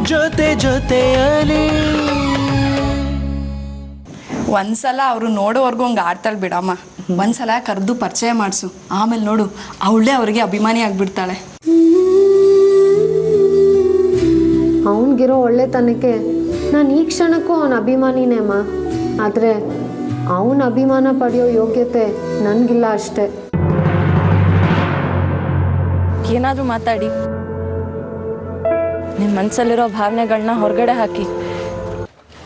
ಜೊತೆ ಜೊತೆಯಲಿ ಒಂದ್ಸಲ ಅವರು ನೋಡೋವರೆಗೂ ಹಂಗೆ ಆಡ್ತಾಳೆ ಬಿಡಮ್ಮ. ಒಂದ್ಸಲ ಕರೆದು ಪರಿಚಯ ಮಾಡಿಸು, ಆಮೇಲೆ ನೋಡು ಅವಳೇ ಅವ್ರಿಗೆ ಅಭಿಮಾನಿ ಆಗಿಬಿಡ್ತಾಳೆ. ಅವನಿಗಿರೋ ಒಳ್ಳೆತನಕ್ಕೆ ನಾನು ಈ ಕ್ಷಣಕ್ಕೂ ಅವನ ಅಭಿಮಾನಿನೇ ಅಮ್ಮ. ಆದರೆ ಅವನ ಅಭಿಮಾನ ಪಡೆಯೋ ಯೋಗ್ಯತೆ ನನಗಿಲ್ಲ ಅಷ್ಟೆ. ಏನಾದರೂ ಮಾತಾಡಿ, ನಿಮ್ಮ ಮನಸ್ಸಲ್ಲಿರೋ ಭಾವನೆಗಳನ್ನ ಹೊರಗಡೆ ಹಾಕಿ,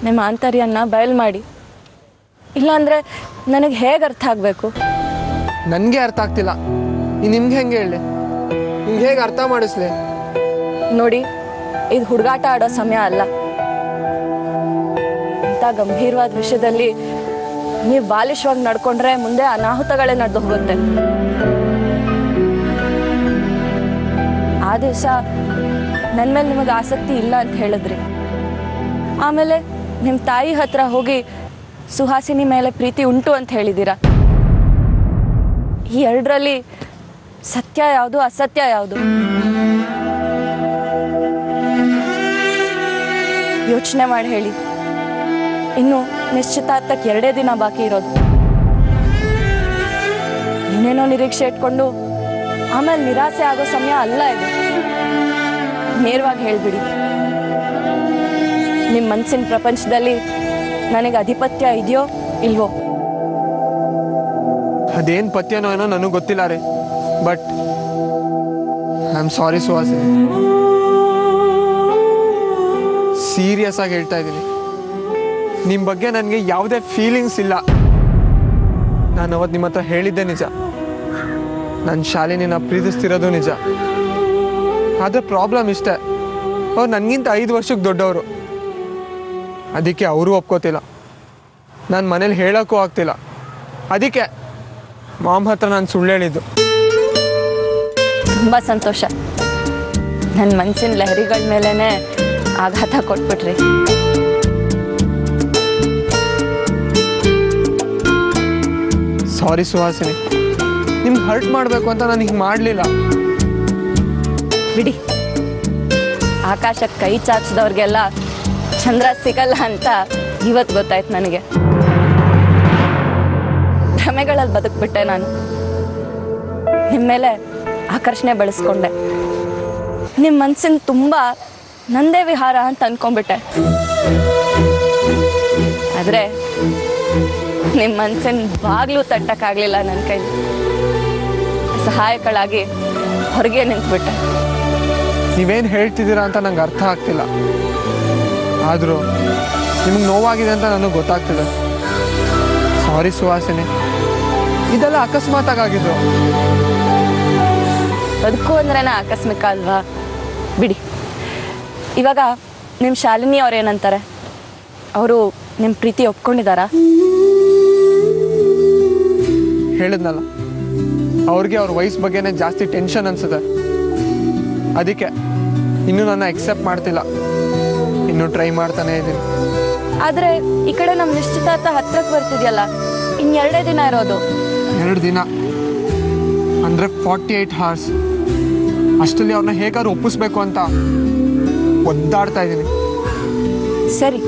ನಿಮ್ಮ ಆಂತರ್ಯನ ಬಯಲು ಮಾಡಿ. ಇಲ್ಲಾಂದರೆ ನನಗೆ ಹೇಗೆ ಅರ್ಥ ಆಗಬೇಕು? ನನಗೆ ಅರ್ಥ ಆಗ್ತಿಲ್ಲ. ನಿಮ್ಗೆ ಹೆಂಗೆ ಹೇಳಿ, ನಿಮ್ಗೆ ಹೇಗೆ ಅರ್ಥ ಮಾಡಿಸ್ಲಿ? ನೋಡಿ, ಇದು ಹುಡುಗಾಟ ಆಡೋ ಸಮಯ ಅಲ್ಲ. ಇಂಥ ಗಂಭೀರವಾದ ವಿಷಯದಲ್ಲಿ ನೀವು ಬಾಲಿಶವಾಗಿ ನಡ್ಕೊಂಡ್ರೆ ಮುಂದೆ ಅನಾಹುತಗಳೇ ನಡೆದು ಹೋಗುತ್ತೆ. ಆ ದಿವಸ ನನ್ನ ಮೇಲೆ ನಿಮಗೆ ಆಸಕ್ತಿ ಇಲ್ಲ ಅಂತ ಹೇಳಿದ್ರಿ. ಆಮೇಲೆ ನಿಮ್ಮ ತಾಯಿ ಹತ್ರ ಹೋಗಿ ಸುಹಾಸಿನಿ ಮೇಲೆ ಪ್ರೀತಿ ಉಂಟು ಅಂತ ಹೇಳಿದ್ದೀರಾ. ಈ ಎರಡರಲ್ಲಿ ಸತ್ಯ ಯಾವುದು, ಅಸತ್ಯ ಯಾವುದು? ಯೋಚನೆ ಮಾಡಿ ಹೇಳಿ. ಇನ್ನು ನಿಶ್ಚಿತಾರ್ಥಕ್ಕೆ 2 ದಿನ ಬಾಕಿ ಇರೋದು. ಏನೇನೋ ನಿರೀಕ್ಷೆ ಇಟ್ಕೊಂಡು ಆಮೇಲೆ ನಿರಾಸೆ ಆಗೋ ಸಮಯ ಅಲ್ಲ ಇದು. ನೇರವಾಗಿ ಹೇಳ್ಬಿಡಿ, ನಿಮ್ಮ ಮನಸ್ಸಿನ ಪ್ರಪಂಚದಲ್ಲಿ ನನಗೆ ಅಧಿಪತ್ಯ ಇದೆಯೋ ಇಲ್ವೋ? ಅದೇನು ಪತ್ಯನೋ ಏನೋ ನನಗೆ ಗೊತ್ತಿಲ್ಲ ರೀ. But I am sorry Suhasini. Serious ಆಗಿ ಹೇಳ್ತಾ ಇದ್ದೀನಿ. ನಿಮ್ಮ ಬಗ್ಗೆ ನನಗೆ ಯಾವುದೇ ಫೀಲಿಂಗ್ಸ್ ಇಲ್ಲ. ನಾನು ಅವತ್ತು ನಿಮ್ಮ ಹತ್ರ ಹೇಳಿದ್ದೆ ನಿಜ. ನಾನು ಶಾಲಿನಿನ ಪ್ರೀತಿಸ್ತಿರೋದು ನಿಜ. ಆದರೆ ಪ್ರಾಬ್ಲಮ್ ಇಷ್ಟೇ, ಅವ್ರು ನನಗಿಂತ 5 ವರ್ಷಕ್ಕೆ ದೊಡ್ಡವರು. ಅದಕ್ಕೆ ಅವರು ಒಪ್ಕೋತಿಲ್ಲ. ನಾನು ಮನೇಲಿ ಹೇಳೋಕ್ಕೂ ಆಗ್ತಿಲ್ಲ. ಅದಕ್ಕೆ ಮಾಮ್ ಹತ್ರ ನಾನು ಸುಳ್ಳು ಹೇಳಿದ್ದು. ತುಂಬ ಸಂತೋಷ. ನನ್ನ ಮನಸ್ಸಿನ ಲಹರಿಗಳ ಮೇಲೇ ಆಘಾತ ಕೊಟ್ಬಿಟ್ರಿ. ಸಾರಿ ಸುಹಾಸಿನಿ, ನಿಮ್ಗೆ ಹರ್ಟ್ ಮಾಡಬೇಕು ಅಂತ ನಾನು ಹಿಂಗೆ ಮಾಡಲಿಲ್ಲ. ಬಿಡಿ, ಆಕಾಶಕ್ಕೆ ಕೈ ಚಾಚಿದವ್ರಿಗೆಲ್ಲ ಚಂದ್ರ ಸಿಗಲ್ಲ ಅಂತ ಇವತ್ತು ಗೊತ್ತಾಯ್ತು ನನಗೆ. ಭ್ರಮೆಗಳಲ್ಲಿ ಬದುಕ್ಬಿಟ್ಟೆ ನಾನು. ನಿಮ್ಮ ಮೇಲೆ ಆಕರ್ಷಣೆ ಬೆಳೆಸ್ಕೊಂಡೆ. ನಿಮ್ಮ ಮನಸ್ಸಿನ ತುಂಬ ನಂದೇ ವಿಹಾರ ಅಂತ ಅಂದ್ಕೊಂಡ್ಬಿಟ್ಟೆ. ಆದರೆ ನಿಮ್ಮ ಮನಸ್ಸಿನ ಬಾಗಿಲು ತಟ್ಟಕ್ಕಾಗಲಿಲ್ಲ ನನ್ನ ಕೈಲಿ. ಸಹಾಯಕಳಾಗಿ ಹೊರಗೆ ನಿಂತ್ಬಿಟ್ಟೆ. ನೀವೇನು ಹೇಳ್ತಿದ್ದೀರಾ ಅಂತ ನಂಗೆ ಅರ್ಥ ಆಗ್ತಿಲ್ಲ. ಆದರೂ ನಿಮಗೆ ನೋವಾಗಿದೆ ಅಂತ ನನಗೆ ಗೊತ್ತಾಗ್ತಿದೆ. ಸಾರಿ ಸುಹಾಸಿನಿ, ಇದೆಲ್ಲ ಅಕಸ್ಮಾತಾಗಿದ್ದು. ಬದುಕು ಅಂದ್ರೇನ ಆಕಸ್ಮಿಕ ಅಲ್ವಾ? ಬಿಡಿ. ಇವಾಗ ನಿಮ್ಮ ಶಾಲಿನಿ ಅವ್ರು ಏನಂತಾರೆ? ಅವರು ನಿಮ್ಮ ಪ್ರೀತಿ ಒಪ್ಕೊಂಡಿದ್ದಾರಾ? ಹೇಳಿದ್ನಲ್ಲ, ಅವ್ರಿಗೆ ಅವ್ರ ವಯಸ್ಸು ಬಗ್ಗೆನೇ ಜಾಸ್ತಿ ಟೆನ್ಷನ್ ಅನ್ಸುತ್ತೆ. ಅದಕ್ಕೆ ಇನ್ನೂ ನನ್ನ ಎಕ್ಸೆಪ್ಟ್ ಮಾಡ್ತಿಲ್ಲ. ಇನ್ನೂ ಟ್ರೈ ಮಾಡ್ತಾನೆ ಇದ್ದೀನಿ. ಆದರೆ ಈ ಕಡೆ ನಮ್ಮ ನಿಶ್ಚಿತಾರ್ಥ ಹತ್ರಕ್ಕೆ ಬರ್ತಿದೆಯಲ್ಲ, ಇನ್ನು 2 ದಿನ ಇರೋದು. 2 ದಿನ ಅಂದರೆ 48 hours. ಅಷ್ಟರಲ್ಲಿ ಅವ್ರನ್ನ ಹೇಗಾದ್ರು ಒಪ್ಪಿಸ್ಬೇಕು ಅಂತ ಒದ್ದಾಡ್ತಾ ಇದ್ದೀನಿ. ಸರಿ,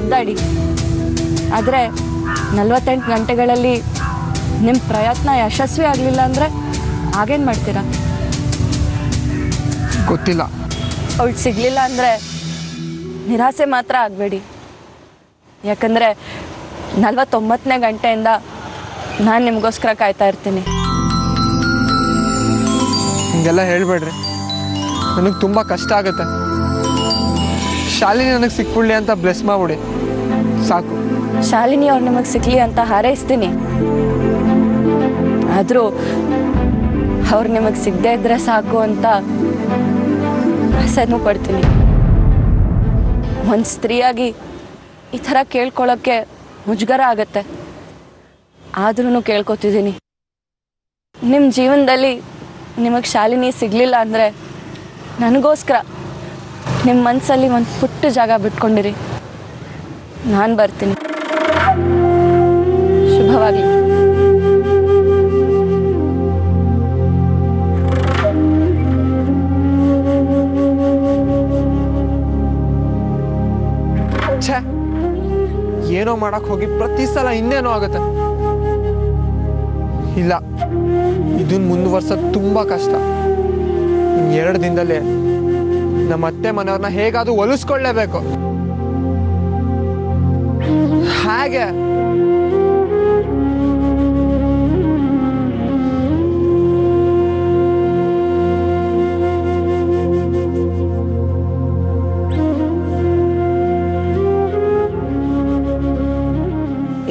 ಒದ್ದಾಡಿ. ಆದರೆ 48 ಗಂಟೆಗಳಲ್ಲಿ ನಿಮ್ಮ ಪ್ರಯತ್ನ ಯಶಸ್ವಿ ಆಗಲಿಲ್ಲ ಅಂದರೆ ಆಗೇನು ಮಾಡ್ತೀರಾ? ಗೊತ್ತಿಲ್ಲ. ಅವಳು ಸಿಗಲಿಲ್ಲ ಅಂದರೆ ನಿರಾಸೆ ಮಾತ್ರ ಆಗಬೇಡಿ. ಯಾಕಂದರೆ 49ನೇ ಗಂಟೆಯಿಂದ ನಾನು ನಿಮಗೋಸ್ಕರ ಕಾಯ್ತಾ ಇರ್ತೀನಿ. ಹಿಂಗೆಲ್ಲ ಹೇಳ್ಬೇಡ್ರಿ, ನನಗೆ ತುಂಬ ಕಷ್ಟ ಆಗುತ್ತೆ. ಶಾಲಿನಿ ನನಗೆ ಸಿಕ್ಬಿಡ್ಲಿ ಅಂತ ಬ್ಲೆಸ್ ಮಾಡ್ಬಿಡಿ ಸಾಕು. ಶಾಲಿನಿ ಅವ್ರು ನಿಮಗೆ ಸಿಗಲಿ ಅಂತ ಹಾರೈಸ್ತೀನಿ. ಆದರೂ ಅವ್ರು ನಿಮಗೆ ಸಿಗದೇ ಇದ್ದರೆ ಸಾಕು ಅಂತ ಆಸೆನೂ ಪಡ್ತೀನಿ. ಒಂದು ಸ್ತ್ರೀಯಾಗಿ ಈ ಥರ ಕೇಳ್ಕೊಳ್ಳೋಕ್ಕೆ ಮುಜುಗರ ಆಗತ್ತೆ. ಆದ್ರೂ ಕೇಳ್ಕೊತಿದ್ದೀನಿ, ನಿಮ್ಮ ಜೀವನದಲ್ಲಿ ನಿಮಗೆ ಶಾಲಿನಿ ಸಿಗಲಿಲ್ಲ ಅಂದರೆ ನನಗೋಸ್ಕರ ನಿಮ್ಮ ಮನಸ್ಸಲ್ಲಿ ಒಂದು ಪುಟ್ಟ ಜಾಗ ಬಿಟ್ಕೊಂಡಿರಿ. ನಾನು ಬರ್ತೀನಿ. ಶುಭವಾಗಲಿ. ಛೇ, ಏನೋ ಮಾಡಕ್ ಹೋಗಿ ಪ್ರತಿ ಸಲ ಇನ್ನೇನೋ ಆಗುತ್ತೆ. ಇಲ್ಲ, ಇದನ್ನ ಮುಂದುವರ್ಸೋದು ತುಂಬಾ ಕಷ್ಟ. 2 ದಿನದಲ್ಲಿ ನಮ್ಮ ಅತ್ತೆ ಮನೆಯವ್ರನ್ನ ಹೇಗಾದ್ರೂ ಹೊಲಿಸ್ಕೊಳ್ಳೇಬೇಕು. ಹಾಗೆ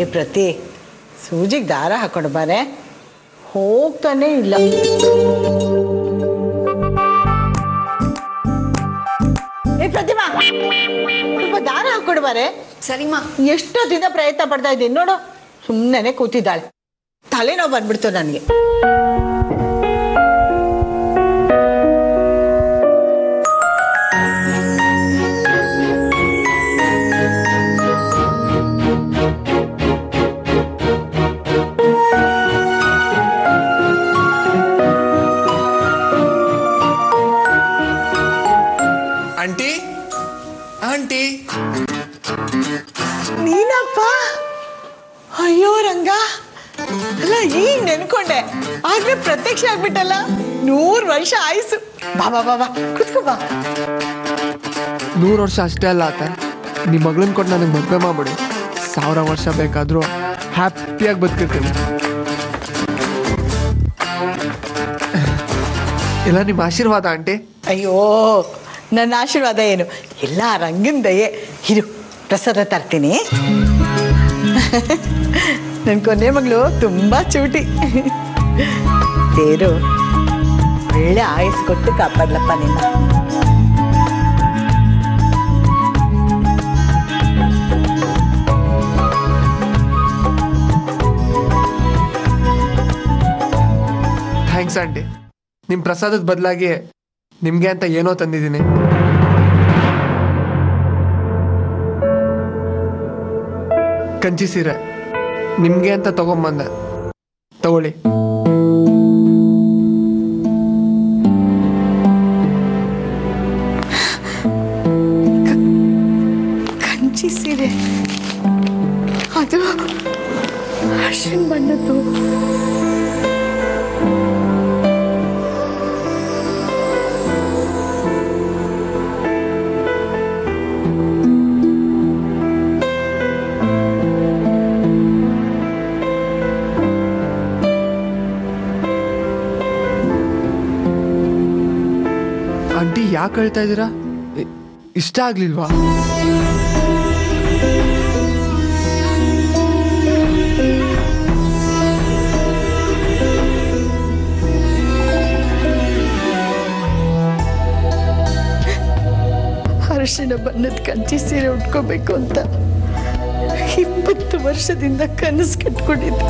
ಏ ಪ್ರತಿ, ಸೂಜಿಗೆ ದಾರ ಹಾಕೊಂಡು ಬಾರೆ, ಹೋಗ್ತಾನೆ ಇಲ್ಲ. ಏ ಪ್ರತಿಮಾ, ಸ್ವಲ್ಪ ದಾರ ಹಾಕೊಂಡು ಬಾರೆ. ಸರಿಮಾ. ಎಷ್ಟೊತ್ತಿಂದ ಪ್ರಯತ್ನ ಪಡ್ತಾ ಇದ್ದೀನಿ ನೋಡು, ಸುಮ್ಮನೆ ಕೂತಿದ್ದಾಳೆ. ತಲೆನೋವು ಬಂದ್ಬಿಡ್ತು ನನಗೆ. ಆಂಟಿ, ಆಂಟಿ, ನೀನಪ್ಪ? ಅಯ್ಯೋ ರಂಗ, ಅಲ್ಲ ಈಗ ನೆನ್ಕೊಂಡೆ, ಆಗ್ಲೇ ಪ್ರತ್ಯಕ್ಷ ಆಗ್ಬಿಟ್ಟಲ್ಲ. 100 ವರ್ಷ ಆಯ್ಸು. ಬಾ ಬಾ ಬಾ ಬಾ, ಕುತ್ಕೋ ಬಾ. 100 ವರ್ಷ ಅಷ್ಟೇ ಅಲ್ಲ ಆತ, ನಿಮ್ಮ ಮಗಳನ್ನ ಕೊಟ್ಟು ನನಗೆ ಮದುವೆ ಮಾಡ್ಬಿಡಿ. 1000 ವರ್ಷ ಬೇಕಾದ್ರೂ ಹ್ಯಾಪಿಯಾಗಿ ಬದುಕಿರ್ತೀನಿ. ಎಲ್ಲ ನಿಮ್ಮ ಆಶೀರ್ವಾದ ಆಂಟಿ. ಅಯ್ಯೋ, ನನ್ನ ಆಶೀರ್ವಾದ ಏನು, ಎಲ್ಲ ರಂಗನ ದಯೆ. ಇರು, ಪ್ರಸಾದ ತರ್ತೀನಿ. ನನ್ನ ಕೊನೆ ಮಗಳು ತುಂಬ ಚೂಟಿ. ದೇರು ಒಳ್ಳೆ ಆಯಸ್ಸು ಕೊಟ್ಟು ಕಾಪಾಡ್ಲಪ್ಪ ನಿನ್ನ. Thanks aunty. ನಿಮ್ಮ ಪ್ರಸಾದದ ಬದಲಾಗಿ ನಿಮಗೆ ಅಂತ ಏನೋ ತಂದಿದ್ದೀನಿ. ಕಂಚಿ ಸೀರೆ ನಿಮಗೆ ಅಂತ ತಗೊಂಬಂದೆ, ತಗೊಳ್ಳಿ. ಕಂಚಿ ಸೀರೆ, ಅದು ಅರ್ಶಿನ ಬಣ್ಣದ್ದು. ಆಂಟಿ, ಯಾಕೆ ಹೇಳ್ತಾ ಇದ್ದೀರಾ? ಇಷ್ಟ ಆಗ್ಲಿಲ್ವಾ? ಅರಿಶಿನ ಬಣ್ಣದ ಕಂಚಿ ಸೀರೆ ಉಟ್ಕೋಬೇಕು ಅಂತ 20 ವರ್ಷದಿಂದ ಕನಸು ಕಟ್ಕೊಂಡಿದ್ದೆ.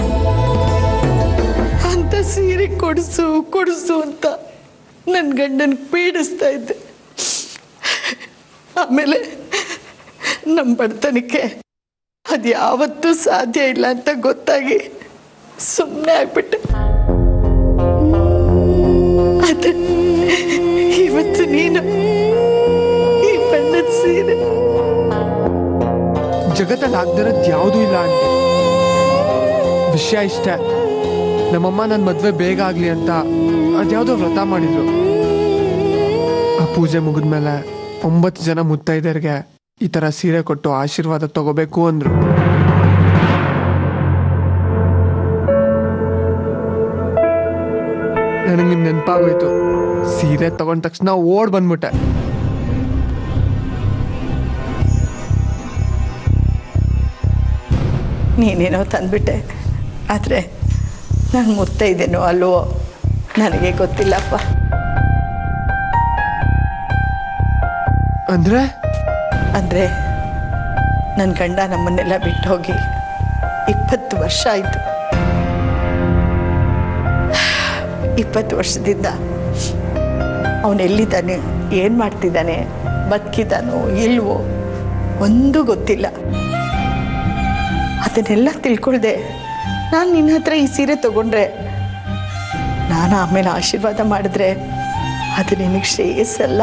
ಅಂತ ಸೀರೆ ಕೊಡಿಸು ಕೊಡಿಸು ಅಂತ ನನ್ನ ಗಂಡನ ಪೀಡಿಸ್ತಾ ಇದ್ದೆ. ಆಮೇಲೆ ನಮ್ಮ ಬಡತನಕ್ಕೆ ಅದು ಯಾವತ್ತೂ ಸಾಧ್ಯ ಇಲ್ಲ ಅಂತ ಗೊತ್ತಾಗಿ ಸುಮ್ಮನೆ ಆಗ್ಬಿಟ್ಟೆ. ಅದ ಇವತ್ತು ನೀನು ಈ ಬಣ್ಣದ ಸೀರೆ. ಜಗತ್ತಲ್ಲಿ ಆಗದಿರೋದು ಯಾವುದೂ ಇಲ್ಲ ಆಂಟಿ. ವಿಷಯ ಇಷ್ಟ, ನಮ್ಮಮ್ಮ ನನ್ನ ಮದುವೆ ಬೇಗ ಆಗಲಿ ಅಂತ ಅದ್ಯಾವುದೋ ವ್ರತ ಮಾಡಿದ್ರು. ಆ ಪೂಜೆ ಮುಗಿದ್ಮೇಲೆ 9 ಜನ ಮುತ್ತೈದರಿಗೆ ಈ ಥರ ಸೀರೆ ಕೊಟ್ಟು ಆಶೀರ್ವಾದ ತಗೋಬೇಕು ಅಂದ್ರು. ನನಗೆ ನಿಮ್ ನೆನಪಾಗೋಯ್ತು. ಸೀರೆ ತಗೊಂಡ ತಕ್ಷಣ ಓಡ್ ಬಂದ್ಬಿಟ್ಟೆ. ನೀನೇನೋ ತಂದ್ಬಿಟ್ಟೆ, ಆದರೆ ನಾನು ಮುತ್ತೈದೇನೋ ಅಲ್ವೋ ನನಗೆ ಗೊತ್ತಿಲ್ಲಪ್ಪ. ಅಂದರೆ ನನ್ನ ಗಂಡ ನಮ್ಮನ್ನೆಲ್ಲ ಬಿಟ್ಟು ಹೋಗಿ 20 ವರ್ಷ ಆಯಿತು. 20 ವರ್ಷದಿಂದ ಅವನೆಲ್ಲಿದ್ದಾನೆ, ಏನು ಮಾಡ್ತಿದ್ದಾನೆ, ಬದುಕಿದ್ದಾನೋ ಇಲ್ವೋ ಒಂದೂ ಗೊತ್ತಿಲ್ಲ. ಅದನ್ನೆಲ್ಲ ತಿಳ್ಕೊಳ್ದೆ ನಾನು ನಿನ್ನ ಹತ್ರ ಈ ಸೀರೆ ತಗೊಂಡ್ರೆ, ನಾನು ಆಮೇಲೆ ಆಶೀರ್ವಾದ ಮಾಡಿದ್ರೆ ಅದು ನಿನಗೆ ಶ್ರೇಯಸ್ಸಲ್ಲ.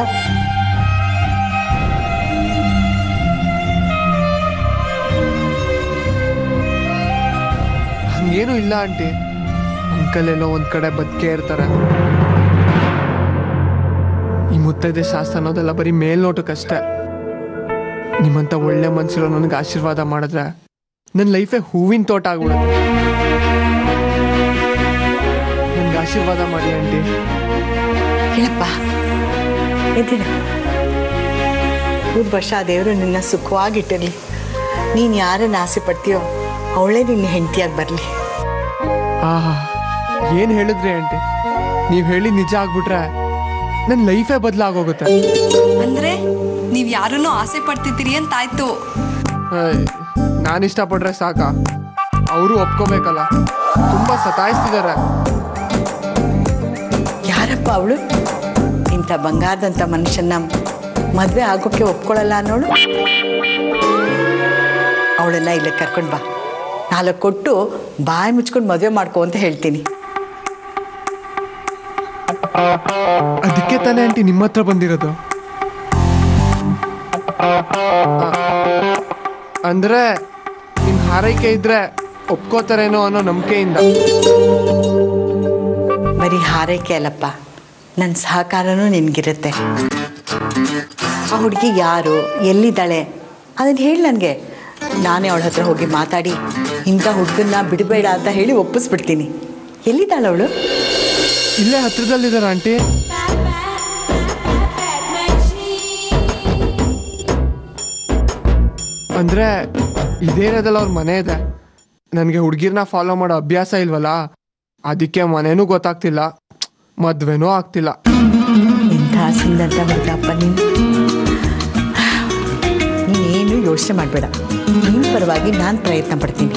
ಇಲ್ಲ ಆಂಟಿ. ಅಂಕಲ್ ಎಲ್ಲೋ ಒಂದ್ ಕಡೆ ಬದುಕೇ ಇರ್ತಾರೆ. ಈ ಮುತ್ತೈದೆ ಶಾಸ್ತ್ರ ಅನ್ನೋದೆಲ್ಲ ಬರೀ ಮೇಲ್ನೋಟಕ್ಕಷ್ಟೇ. ನಿಮ್ಮಂತ ಒಳ್ಳೆ ಮನ್ಸಿರೋ ನನಗೆ ಆಶೀರ್ವಾದ ಮಾಡಿದ್ರೆ ನನ್ನ ಲೈಫೇ ಹೂವಿನ ತೋಟ ಆಗ್ಬಿಡುತ್ತೆ. ನನ್ಗೆ ಆಶೀರ್ವಾದ ಮಾಡಿ ಆಂಟಿ. ಹೇಳಪ್ಪ, ಎದ್ದಿರ. ವರ್ಷ ದೇವರು ನಿನ್ನ ಸುಖವಾಗಿಟ್ಟಿರಲಿ. ನೀನು ಯಾರನ್ನ ಆಸೆ ಪಡ್ತೀಯೋ ಅವಳೇ ನಿನ್ನ ಹೆಂಡತಿಯಾಗಿ ಬರಲಿ. ಆಹಾ, ಏನು ಹೇಳಿದ್ರಿ ಆಂಟಿ? ನೀವು ಹೇಳಿ ನಿಜ ಆಗ್ಬಿಟ್ರೆ ನನ್ನ ಲೈಫೇ ಬದಲಾಗೋಗುತ್ತೆ. ಅಂದ್ರೆ ನೀವ್ ಯಾರನ್ನೋ ಆಸೆ ಪಡ್ತಿದ್ದೀರಿ ಅಂತ ಆಯ್ತು. ನಾನು ಇಷ್ಟಪಟ್ರೆ ಸಾಕ, ಅವರು ಒಪ್ಕೋಬೇಕಲ್ಲ. ತುಂಬಾ ಸತಾಯಿಸ್ತಿದ್ದಾರೆ. ಯಾರಪ್ಪ ಅವಳು? ಇಂಥ ಬಂಗಾರದಂಥ ಮನುಷ್ಯನ ಮದುವೆ ಆಗೋಕ್ಕೆ ಒಪ್ಕೊಳ್ಳಲ್ಲ ಅನ್ನೋಳು. ಅವಳನ್ನ ಇಲ್ಲೇ ಕರ್ಕೊಂಡು ಬಾ, 4 ಕೊಟ್ಟು ಬಾಯಿ ಮುಚ್ಕೊಂಡು ಮದುವೆ ಮಾಡ್ಕೊ ಅಂತ ಹೇಳ್ತೀನಿ. ಅದಕ್ಕೆ ತಾನೇ ಆಂಟಿ ನಿಮ್ಮ ಹತ್ರ ಬಂದಿರೋದು. ಅಂದ್ರೆ ನಿಮ್ ಹಾರೈಕೆ ಇದ್ರೆ ಒಪ್ಕೋತಾರೇನೋ ಅನ್ನೋ ನಂಬಿಕೆಯಿಂದ. ಬರೀ ಹಾರೈಕೆ ಅಲ್ಲಪ್ಪ, ನನ್ನ ಸಹಕಾರನೂ ನಿನ್ಗಿರುತ್ತೆ. ಆ ಹುಡುಗಿ ಯಾರು, ಎಲ್ಲಿದ್ದಾಳೆ ಅದನ್ನು ಹೇಳಿ ನನಗೆ. ನಾನೇ ಅವಳ ಹತ್ರ ಹೋಗಿ ಮಾತಾಡಿ ಇಂಥ ಹುಡುಗನ್ನ ಬಿಡಬೇಡ ಅಂತ ಹೇಳಿ ಒಪ್ಪಿಸ್ಬಿಡ್ತೀನಿ. ಎಲ್ಲಿದ್ದಾಳೆ ಅವಳು? ಇಲ್ಲೇ ಹತ್ರದಲ್ಲಿದ್ದಾರೆ ಆಂಟಿ. ಅಂದ್ರೆ ಇದೇನದಲ್ಲ ಅವ್ರ ಮನೆ ಇದೆ. ನನಗೆ ಹುಡುಗಿರ್ನ ಫಾಲೋ ಮಾಡೋ ಅಭ್ಯಾಸ ಇಲ್ವಲ್ಲ, ಅದಕ್ಕೆ ಮನೇನೂ ಗೊತ್ತಾಗ್ತಿಲ್ಲ, ಮದ್ವೆನೂ ಆಗ್ತಿಲ್ಲ. ಎಂಥ ಸಿಂದಂತ ಹುಡುಗಪ್ಪ ನೀನೇನು ಯೋಚನೆ ಮಾಡಬೇಡ. ನಿಮ್ಮ ಪರವಾಗಿ ನಾನು ಪ್ರಯತ್ನ ಪಡ್ತೀನಿ.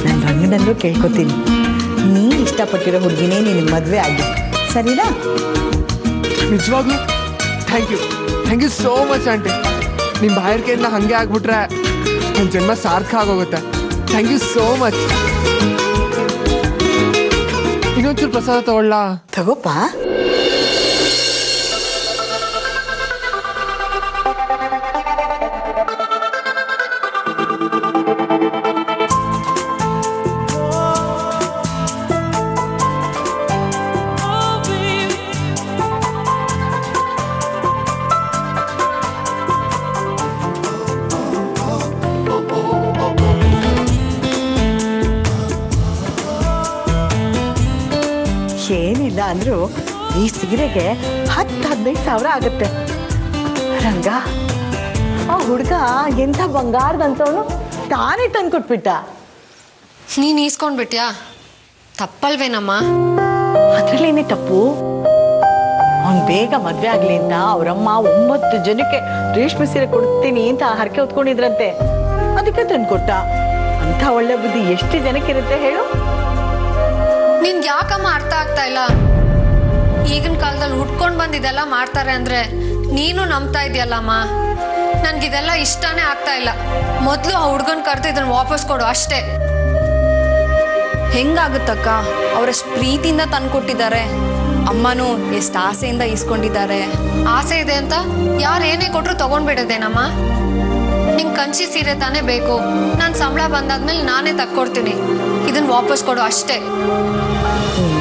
ನನ್ನ ರಂಗನಲ್ಲೂ ಕೇಳ್ಕೊತೀನಿ, ನೀನು ಇಷ್ಟಪಟ್ಟಿರೋ ಹುಡುಗಿನೇ ನಿನಗೆ ಮದುವೆ ಆಗಿ, ಸರಿನಾ? ನಿಜವಾಗ್ಲೂ thank you so much aunty. ನಿಮ್ಮ ಬಾಯರ್ಕೆಯಿಂದ ಹಾಗೆ ಆಗ್ಬಿಟ್ರೆ ನನ್ನ ಜನ್ಮ ಸಾರ್ಥಕ ಆಗೋಗುತ್ತೆ. Thank you so much. ಇನ್ನೊಂಚೂರು ಪ್ರಸಾದ ತಗೊಳ್ಳ? ತಗೋಪ್ಪ. ಏನಿಲ್ಲ ಅಂದರೂ ಈ ಸೀರೆಗೆ 10-15 ಸಾವಿರ ಆಗುತ್ತೆ. ರಂಗ, ಆ ಹುಡುಗ ಎಂಥ ಬಂಗಾರದಂತವನು ತಾನೇ ತಂದು ಕೊಟ್ಬಿಟ್ಟ. ನೀನು ಈಸ್ಕೊಂಡ್ಬಿಟ್ಯಾ? ತಪ್ಪಲ್ವೇನಮ್ಮ? ಅದರಲ್ಲೇನೇ ತಪ್ಪು? ಅವ್ನು ಬೇಗ ಮದುವೆ ಆಗಲಿ ಅಂತ ಅವರಮ್ಮ 9 ಜನಕ್ಕೆ ರೇಷ್ಮೆ ಸೀರೆ ಕೊಡ್ತೀನಿ ಅಂತ ಹರಕೆ ಹೊತ್ಕೊಂಡಿದ್ರಂತೆ. ಅದಕ್ಕೆ ತಂದು ಕೊಟ್ಟ. ಅಂಥ ಒಳ್ಳೆ ಬುದ್ಧಿ ಎಷ್ಟು ಜನಕ್ಕಿರುತ್ತೆ ಹೇಳು? ನಿನ್ಗೆ ಯಾಕಮ್ಮ ಅರ್ಥ ಆಗ್ತಾ ಇಲ್ಲ? ಈಗಿನ ಕಾಲದಲ್ಲಿ ಹುಟ್ಕೊಂಡು ಬಂದಿದೆಲ್ಲ ಮಾಡ್ತಾರೆ ಅಂದ್ರೆ ನೀನು ನಂಬ್ತಾ ಇದೆಯಲ್ಲಮ್ಮ. ನನ್ಗಿದೆಲ್ಲ ಇಷ್ಟನೇ ಆಗ್ತಾ ಇಲ್ಲ. ಮೊದಲು ಆ ಹುಡ್ಗನ್ ಕರೆದು ಇದನ್ನ ವಾಪಸ್ ಕೊಡು ಅಷ್ಟೇ. ಹೆಂಗಾಗುತ್ತಕ್ಕ? ಅವರಷ್ಟು ಪ್ರೀತಿಯಿಂದ ತಂದ್ಕೊಟ್ಟಿದ್ದಾರೆ. ಅಮ್ಮನೂ ಎಷ್ಟು ಆಸೆಯಿಂದ ಇಸ್ಕೊಂಡಿದ್ದಾರೆ. ಆಸೆ ಇದೆ ಅಂತ ಯಾರು ಏನೇ ಕೊಟ್ರು ತಗೊಂಡ್ಬಿಡೋದೇನಮ್ಮ? ನಿಂಗೆ ಕಂಚಿ ಸೀರೆ ತಾನೇ ಬೇಕು. ನಾನು ಸಂಬಳ ಬಂದಾದ್ಮೇಲೆ ನಾನೇ ತಕ್ಕೊಡ್ತೀನಿ. ಇದನ್ನ ವಾಪಸ್ ಕೊಡು ಅಷ್ಟೇ.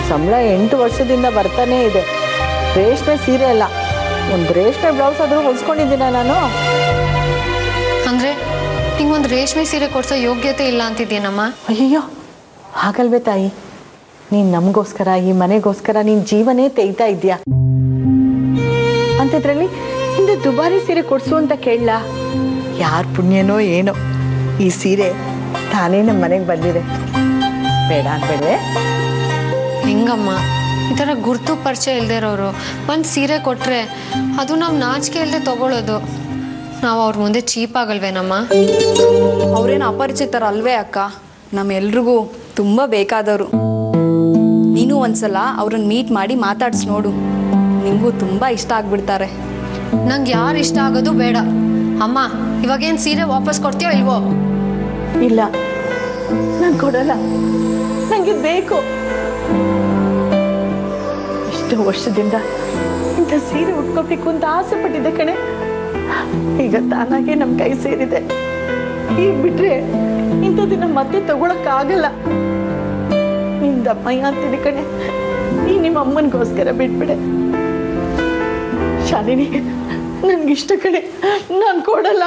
ಸಂಬಳ 8 ವರ್ಷದಿಂದ ಬರ್ತಾನೆ ಇದೆ. ರೇಷ್ಮೆ ಸೀರೆ ಅಲ್ಲ, ಒಂದು ರೇಷ್ಮೆ ಬ್ಲೌಸ್ ಆದರೂ ಹೊಲ್ಸ್ಕೊಂಡಿದ್ದೀನ ನಾನು. ಅಂದ್ರೆ ನಿಂಗೊಂದು ರೇಷ್ಮೆ ಸೀರೆ ಕೊಡ್ಸೋ ಯೋಗ್ಯತೆ ಇಲ್ಲ ಅಂತಿದ್ದೀನಮ್ಮ? ಅಯ್ಯೋ, ಹಾಗಲ್ವೇ ತಾಯಿ. ನೀನು ನಮಗೋಸ್ಕರ, ಈ ಮನೆಗೋಸ್ಕರ ನೀನು ಜೀವನೇ ತೆಗಿತಾ ಇದೆಯಾ. ಅಂಥದ್ರಲ್ಲಿ ಇಂದು ದುಬಾರಿ ಸೀರೆ ಕೊಡ್ಸು ಅಂತ ಕೇಳಲ್ಲ. ಯಾರ ಪುಣ್ಯನೋ ಏನೋ ಈ ಸೀರೆ ತಾನೇ ನಮ್ಮ ಮನೆಗೆ ಬಂದಿದೆ. ಬೇಡ ಅನ್ಬೇಡ್ವೆ? ಹೆಂಗಮ್ಮ, ಈ ಥರ ಗುರ್ತು ಪರಿಚಯ ಇಲ್ಲದೆ ಇರೋರು ಒಂದು ಸೀರೆ ಕೊಟ್ಟರೆ ಅದು ನಾವು ನಾಚಿಕೆ ಇಲ್ಲದೆ ತಗೊಳ್ಳೋದು. ನಾವು ಅವ್ರ ಮುಂದೆ ಚೀಪ್ ಆಗಲ್ವೇನಮ್ಮ? ಅವ್ರೇನು ಅಪರಿಚಿತರಲ್ವೇ ಅಕ್ಕ? ನಮ್ಮೆಲ್ರಿಗೂ ತುಂಬ ಬೇಕಾದವರು. ನೀನು ಒಂದ್ಸಲ ಅವ್ರನ್ನ ಮೀಟ್ ಮಾಡಿ ಮಾತಾಡ್ಸಿ ನೋಡು. ನಿಮಗೂ ತುಂಬ ಇಷ್ಟ ಆಗ್ಬಿಡ್ತಾರೆ. ನಂಗೆ ಯಾರು ಇಷ್ಟ ಆಗೋದು ಬೇಡ. ಅಮ್ಮ, ಇವಾಗೇನು ಸೀರೆ ವಾಪಸ್ ಕೊಡ್ತೀಯೋ ಇಲ್ವೋ? ಇಲ್ಲ, ನಾನು ಕೊಡಲ್ಲ. ನನಗೆ ಬೇಕು. ಇಷ್ಟು ವರ್ಷದಿಂದ ಇಂಥ ಸೀರೆ ಉಟ್ಕೋಬೇಕು ಅಂತ ಆಸೆ ಪಟ್ಟಿದ್ದೆ ಕಣೆ. ಈಗ ತಾನಾಗೆ ನಮ್ಮ ಕೈ ಸೇರಿದೆ. ಈಗ ಬಿಟ್ರೆ ಇಂಥದನ್ನ ಮತ್ತೆ ತಗೊಳಕ್ಕಾಗಲ್ಲ. ನಿಂದಮ್ಮಯ್ಯ ಅಂತೀನಿ ಕಣೆ. ನೀ ನಿಮ್ಮ ಅಮ್ಮನಿಗೋಸ್ಕರ ಬಿಟ್ಬಿಡೆ. ಶಾಲಿನಿ, ನನ್ಗಿಷ್ಟ ಕಣೆ. ನಾನು ಕೊಡಲ್ಲ.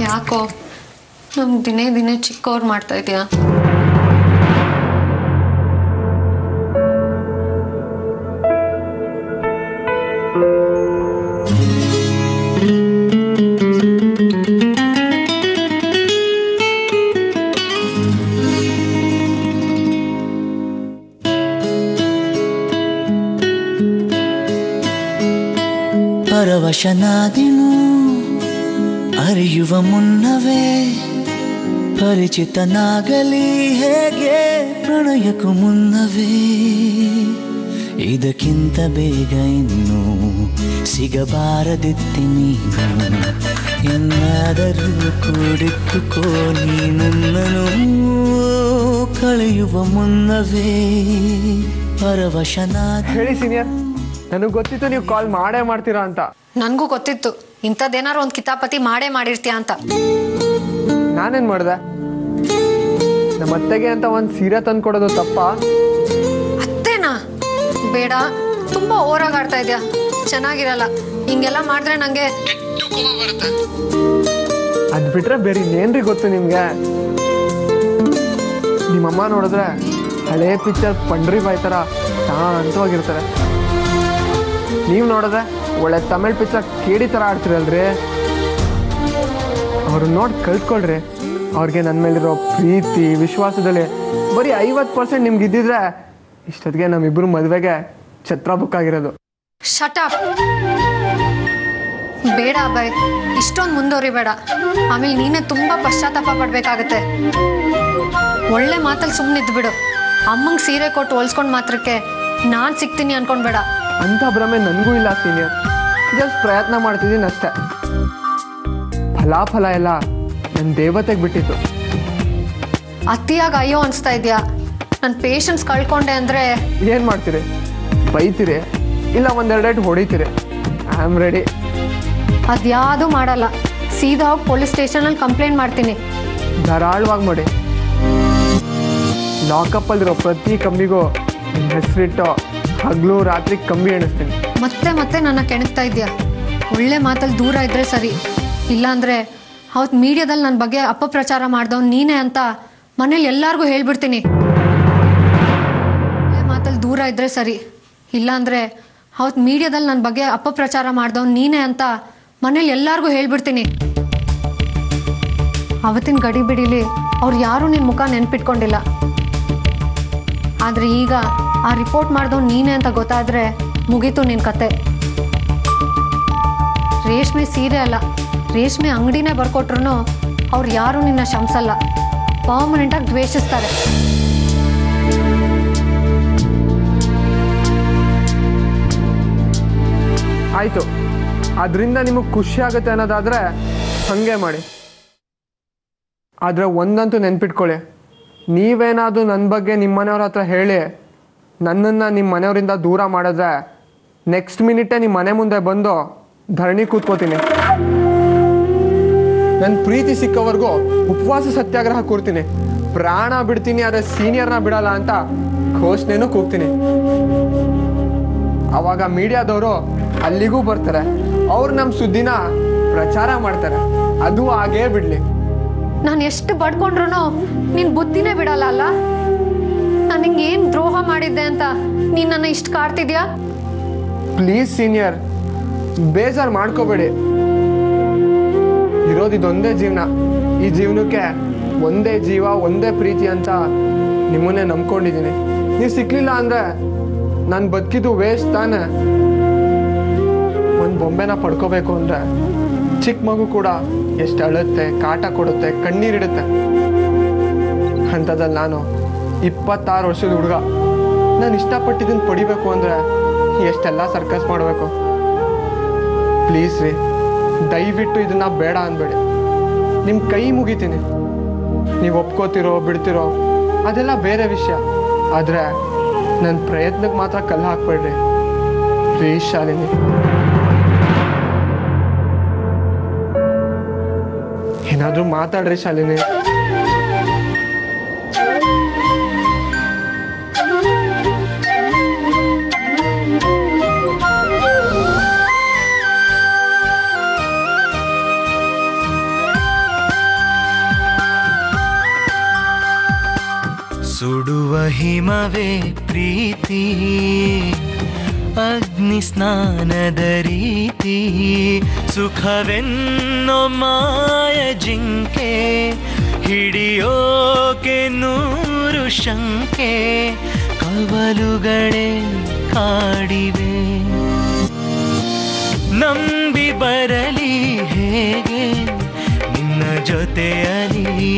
ಯಾಕೋ ನಮ್ಗೆ ದಿನೇ ದಿನೇ ಚಿಕ್ಕವ್ರು ಮಾಡ್ತಾ ಇದೆಯಾ? ಪರವಶನಾದಿನು ಅರಿಯುವ ಮುನ್ನವೇ ಪರಿಚಿತನಾಗಲಿ ಹೇಗೆ ಪ್ರಣಯಕ್ಕೂ ಮುನ್ನವೇ ಇದಕ್ಕಿಂತ ಬೇಗ ಇನ್ನು ಸಿಗಬಾರದಿತ್ತೆ ನೀನು ಎನ್ನಾದರೂ ಕೂಡಿಟ್ಟುಕೋ ನೀ ನನ್ನನ್ನು ಕಳೆಯುವ ಮುನ್ನವೇ ಪರವಶನಾದ. ಹೇಳಿ ಸೀನಿಯರ್, ನನಗೆ ಗೊತ್ತಿತ್ತು ನೀವು ಕಾಲ್ ಮಾಡೇ ಮಾಡ್ತೀರಾ ಅಂತ. ನನಗೂ ಗೊತ್ತಿತ್ತು ಇಂಥದ್ದೇನಾರು ಒಂದು ಕಿತಾಪತಿ ಮಾಡಿರ್ತೀಯ ಅಂತ. ನಾನೇನ್ ಮಾಡ್ದೆ? ನಮ್ಮ ಅತ್ತೆಗೆ ಅಂತ ಒಂದು ಸೀರೆ ತಂದು ಕೊಡೋದು ತಪ್ಪ? ಅತ್ತೇನಾ? ಬೇಡ, ತುಂಬಾ ಓವರಾಗಿ ಆಡ್ತಾ ಇದೆಯಾ, ಚೆನ್ನಾಗಿರಲ್ಲ. ಹಿಂಗೆಲ್ಲ ಮಾಡಿದ್ರೆ ನಂಗೆ ಅದ್ ಬಿಟ್ರೆ ಬೇರೆ ಇನ್ನೇನ್ರಿ ಗೊತ್ತು ನಿಮ್ಗೆ? ನಿಮ್ಮಮ್ಮ ನೋಡಿದ್ರೆ ಹಳೇ ಪಿಕ್ಚರ್ ಪಂಡ್ರಿ ಬಾಯ್ ಥರ ಶಾಂತವಾಗಿರ್ತಾರೆ. ನೀವು ನೋಡಿದ್ರೆ ಒಳ್ಳೆ ತಮಿಳ್ ಪಿಕ್ಚರ್ ಕೇಡಿ ಥರ ಆಡ್ತಿರಲ್ರಿ. ಅವ್ರನ್ನ ನೋಡಿ ಕಲ್ತ್ಕೊಳ್ರಿ. ಅವ್ರಿಗೆ ನನ್ನ ಮೇಲಿರೋ ಪ್ರೀತಿ ವಿಶ್ವಾಸದಲ್ಲಿ ಬರೀ 50% ನಿಮ್ಗೆ ಇದ್ದಿದ್ರೆ ಇಷ್ಟೊತ್ತಿಗೆ ನಮ್ಮಿಬ್ರು ಮದುವೆಗೆ ಛತ್ರ ಬುಕ್ ಆಗಿರೋದು. Shut up. ಬೇಡ ಅಭಯ್, ಇಷ್ಟೊಂದು ಮುಂದುವರಿಬೇಡ. ಆಮೇಲೆ ನೀನೇ ತುಂಬಾ ಪಶ್ಚಾತ್ತಾಪ ಪಡ್ಬೇಕಾಗತ್ತೆ. ಒಳ್ಳೆ ಮಾತಲ್ಲಿ ಸುಮ್ಮನಿದ್ದು ಬಿಡು. ಅಮ್ಮಂಗೆ ಸೀರೆ ಕೊಟ್ಟು ಹೊಲ್ಸ್ಕೊಂಡ್ ಮಾತ್ರಕ್ಕೆ ನಾನು ಸಿಗ್ತೀನಿ ಅನ್ಕೊಂಡ್ಬೇಡ. ಅಂತ ಭ್ರಮೆ ನನಗೂ ಇಲ್ಲ ಸೀನಿಯರ್. ಜಸ್ಟ್ ಪ್ರಯತ್ನ ಮಾಡ್ತಿದ್ದೀನಿ ಅಷ್ಟೇ. ಫಲಾಫಲ ಎಲ್ಲ ನನ್ನ ದೇವತೆಗೆ ಬಿಟ್ಟಿತ್ತು. ಅತಿಯಾಗಿ ಅಯ್ಯೋ ಅನಿಸ್ತಾ ಇದೆಯಾ? ನನ್ನ ಪೇಷನ್ಸ್ ಕಳ್ಕೊಂಡೆ ಅಂದರೆ ಏನು ಮಾಡ್ತೀರಿ? ಬೈತೀರಿ ಇಲ್ಲ ಒಂದೆರಡು ಹೊಡಿತೀರಿ? I am ready. ಅದ್ಯಾವುದೂ ಮಾಡಲ್ಲ. ಸೀದಾ ಹೋಗಿ ಪೊಲೀಸ್ ಸ್ಟೇಷನಲ್ಲಿ ಕಂಪ್ಲೇಂಟ್ ಮಾಡ್ತೀನಿ. ಧಾರಾಳವಾಗಿ ಮಾಡಿ. ಲಾಕಪ್ಪಲ್ಲಿರೋ ಪ್ರತಿ ಕಂಬಿಗೂ ಹೆಸರಿಟ್ಟು ಹಗಲು ರಾತ್ರಿ ಕಂಬಿ ಎಣಿಸ್ತೀನಿ. ಮತ್ತೆ ನನ್ನ ಕೆಣಕ್ತಾ ಇದೆಯಾ? ಒಳ್ಳೆ ಮಾತಲ್ಲಿ ದೂರ ಇದ್ರೆ ಸರಿ. ಇಲ್ಲಾಂದರೆ ಅವತ್ತು ಮೀಡಿಯಾದಲ್ಲಿ ನನ್ನ ಬಗ್ಗೆ ಅಪಪ್ರಚಾರ ಮಾಡ್ದವ್ನು ನೀನೇ ಅಂತ ಮನೇಲಿ ಎಲ್ಲರಿಗೂ ಹೇಳ್ಬಿಡ್ತೀನಿ. ಒಳ್ಳೆ ಮಾತಲ್ಲಿ ದೂರ ಇದ್ರೆ ಸರಿ. ಇಲ್ಲಾಂದರೆ ಅವತ್ತು ಮೀಡಿಯಾದಲ್ಲಿ ನನ್ನ ಬಗ್ಗೆ ಅಪಪ್ರಚಾರ ಮಾಡ್ದವ್ನು ನೀನೇ ಅಂತ ಮನೇಲಿ ಎಲ್ಲರಿಗೂ ಹೇಳ್ಬಿಡ್ತೀನಿ. ಅವತ್ತಿನ ಗಡಿ ಬಿಡಿಲಿ ಅವ್ರು ಯಾರೂ ನಿನ್ನ ಮುಖ ನೆನ್ಪಿಟ್ಕೊಂಡಿಲ್ಲ. ಆದರೆ ಈಗ ಆ ರಿಪೋರ್ಟ್ ಮಾಡ್ದವ್ನು ನೀನೇ ಅಂತ ಗೊತ್ತಾದರೆ ಮುಗೀತು ನಿನ್ನ ಕತೆ. ರೇಷ್ಮೆ ಸೀರೆ ಅಲ್ಲ, ರೇಷ್ಮೆ ಅಂಗಡಿನೇ ಬರ್ಕೊಟ್ರು ಅವ್ರು ಯಾರೂ ನಿನ್ನ ಶಂಸಲ್ಲ. ಪರ್ಮನೆಂಟಾಗಿ ದ್ವೇಷಿಸ್ತಾರೆ. ಆಯಿತು, ಅದರಿಂದ ನಿಮಗೆ ಖುಷಿ ಆಗುತ್ತೆ ಅನ್ನೋದಾದರೆ ಹಾಗೆ ಮಾಡಿ. ಆದರೆ ಒಂದಂತೂ ನೆನ್ಪಿಟ್ಕೊಳ್ಳಿ, ನೀವೇನಾದರೂ ನನ್ನ ಬಗ್ಗೆ ನಿಮ್ಮ ಮನೆಯವ್ರ ಹತ್ರ ಹೇಳಿ ನನ್ನನ್ನು ನಿಮ್ಮ ಮನೆಯವರಿಂದ ದೂರ ಮಾಡಿದ್ರೆ ನೆಕ್ಸ್ಟ್ ಮಿನಿಟೇ ನಿಮ್ಮ ಮನೆ ಮುಂದೆ ಬಂದು ಧರಣಿ ಕೂತ್ಕೋತೀನಿ. ನನ್ನ ಪ್ರೀತಿ ಸಿಕ್ಕವರೆಗೂ ಉಪವಾಸ ಸತ್ಯಾಗ್ರಹ ಕೂರ್ತೀನಿ. ಪ್ರಾಣ ಬಿಡ್ತೀನಿ, ಆದರೆ ಸೀನಿಯರ್ನ ಬಿಡಲ್ಲ ಅಂತ ಘೋಷಣೆನೂ ಕೂಗ್ತೀನಿ. ಆವಾಗ ಮೀಡಿಯಾದವರು ಅಲ್ಲಿಗೂ ಬರ್ತಾರೆ. ಅವ್ರು ನಮ್ಮ ಸುದ್ದಿನ ಪ್ರಚಾರ ಮಾಡ್ತಾರೆ. ಅದು ಹಾಗೇ ಬಿಡಲಿ. ನಾನು ಎಷ್ಟು ಬಡ್ಕೊಂಡ್ರು ನಿನ್ನ ಬುದ್ಧಿನೇ ಬಿಡಲ್ಲ ಅಲ್ಲ? ನಾನು ನಿಂಗೆ ಏನು ದ್ರೋಹ ಮಾಡಿದ್ದೆ ಅಂತ ನೀನು ನನ್ನ ಇಷ್ಟು ಕಾಡ್ತಿದ್ಯಾ? ಪ್ಲೀಸ್ ಸೀನಿಯರ್, ಬೇಜಾರು ಮಾಡ್ಕೋಬೇಡಿ. ಇರೋದಿದೊಂದೇ ಜೀವನ. ಈ ಜೀವನಕ್ಕೆ ಒಂದೇ ಜೀವ, ಒಂದೇ ಪ್ರೀತಿ ಅಂತ ನಿಮ್ಮನ್ನೇ ನಂಬ್ಕೊಂಡಿದ್ದೀನಿ. ನೀವು ಸಿಕ್ಲಿಲ್ಲ ಅಂದರೆ ನಾನು ಬದುಕಿದ್ದು ವೇಸ್ಟ್ ತಾನೆ. ಒಂದು ಬೊಂಬೆನ ಪಡ್ಕೋಬೇಕು ಅಂದರೆ ಚಿಕ್ಕ ಮಗು ಕೂಡ ಎಷ್ಟು ಅಳುತ್ತೆ, ಕಾಟ ಕೊಡುತ್ತೆ, ಕಣ್ಣೀರಿಡುತ್ತೆ. ಅಂಥದ್ದಲ್ಲಿ ನಾನು 26 ವರ್ಷದ ಹುಡುಗ ನಾನು ಇಷ್ಟಪಟ್ಟಿದ್ದನ್ನು ಪಡಿಬೇಕು ಅಂದರೆ ಎಷ್ಟೆಲ್ಲ ಸರ್ಕಸ್ ಮಾಡಬೇಕು. ಪ್ಲೀಸ್ ರೀ, ದಯವಿಟ್ಟು ಇದನ್ನು ಬೇಡ ಅನ್ಬೇಡಿ. ನಿಮ್ಮ ಕೈ ಮುಗಿತೀನಿ. ನೀವು ಒಪ್ಕೋತಿರೋ ಬಿಡ್ತಿರೋ ಅದೆಲ್ಲ ಬೇರೆ ವಿಷಯ. ಆದರೆ ನನ್ನ ಪ್ರಯತ್ನಕ್ಕೆ ಮಾತ್ರ ಕಲ್ಲು ಹಾಕ್ಬೇಡ್ರಿ ಪ್ಲೀಸ್ ಶಾಲಿನಿ. ಏನಾದರೂ ಮಾತಾಡ್ರಿ ಶಾಲಿನಿ. ಸುಡುವ ಹಿಮವೇ ಪ್ರೀತಿ, ಅಗ್ನಿ ಸ್ನಾನದ ರೀತಿ, ಸುಖವೆನ್ನೋ ಮಾಯ ಜಿಂಕೆ, ಹಿಡಿಯೋಕೆ 100 ಶಂಕೆ, ಕವಲುಗಳೇ ಕಾಡಿವೆ. ನಂಬಿ ಬರಲಿ ಹೇಗೆ ನಿನ್ನ ಜೊತೆಯಲ್ಲಿ